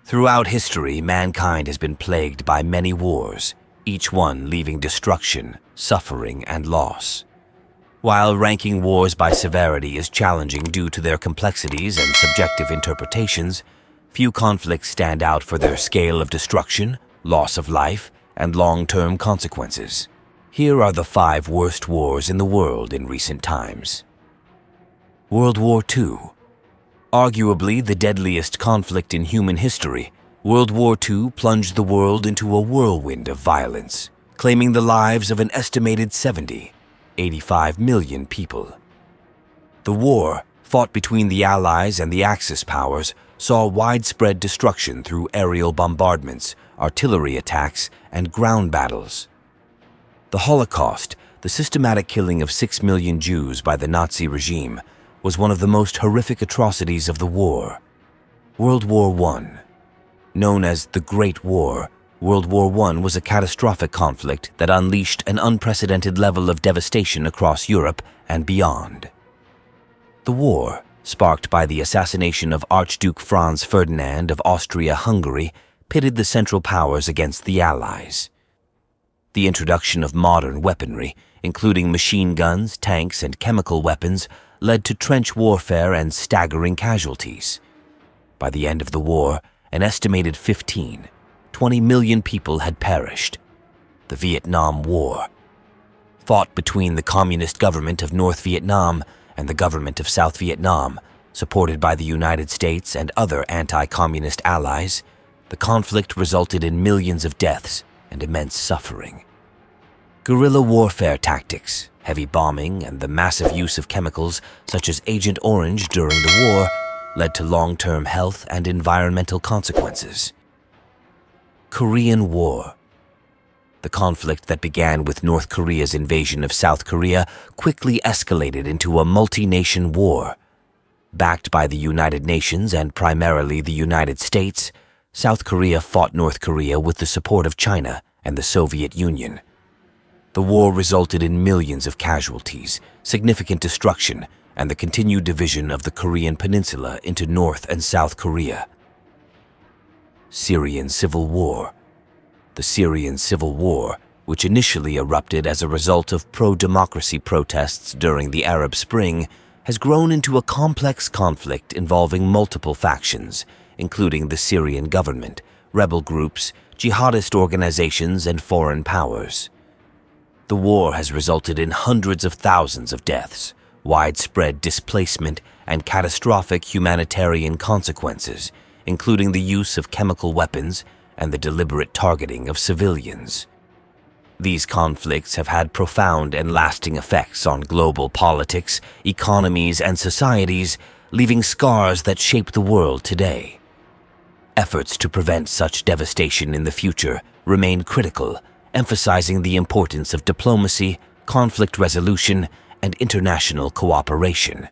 Throughout history, mankind has been plagued by many wars, each one leaving destruction, suffering, and loss. While ranking wars by severity is challenging due to their complexities and subjective interpretations, few conflicts stand out for their scale of destruction, loss of life, and long-term consequences. Here are the 5 worst wars in the world in recent times. World War II. Arguably the deadliest conflict in human history, World War II plunged the world into a whirlwind of violence, claiming the lives of an estimated 85 million people. The war, fought between the Allies and the Axis powers, saw widespread destruction through aerial bombardments, artillery attacks, and ground battles. The Holocaust, the systematic killing of 6 million Jews by the Nazi regime, was one of the most horrific atrocities of the war. World War I. Known as the Great War, World War I was a catastrophic conflict that unleashed an unprecedented level of devastation across Europe and beyond. The war, sparked by the assassination of Archduke Franz Ferdinand of Austria-Hungary, pitted the Central Powers against the Allies. The introduction of modern weaponry, including machine guns, tanks, and chemical weapons, led to trench warfare and staggering casualties. By the end of the war, an estimated 20 million people had perished. The Vietnam War. Fought between the Communist government of North Vietnam and the government of South Vietnam, supported by the United States and other anti-communist allies, the conflict resulted in millions of deaths and immense suffering. Guerrilla warfare tactics, heavy bombing, and the massive use of chemicals such as Agent Orange during the war led to long-term health and environmental consequences. Korean War. The conflict that began with North Korea's invasion of South Korea quickly escalated into a multi-nation war. Backed by the United Nations and primarily the United States, South Korea fought North Korea with the support of China and the Soviet Union. The war resulted in millions of casualties, significant destruction, and the continued division of the Korean peninsula into North and South Korea. Syrian Civil War. The Syrian Civil War, which initially erupted as a result of pro-democracy protests during the Arab Spring, has grown into a complex conflict involving multiple factions, including the Syrian government, rebel groups, jihadist organizations, and foreign powers. The war has resulted in hundreds of thousands of deaths, widespread displacement, and catastrophic humanitarian consequences, including the use of chemical weapons and the deliberate targeting of civilians. These conflicts have had profound and lasting effects on global politics, economies, and societies, leaving scars that shape the world today. Efforts to prevent such devastation in the future remain critical, emphasizing the importance of diplomacy, conflict resolution, and international cooperation.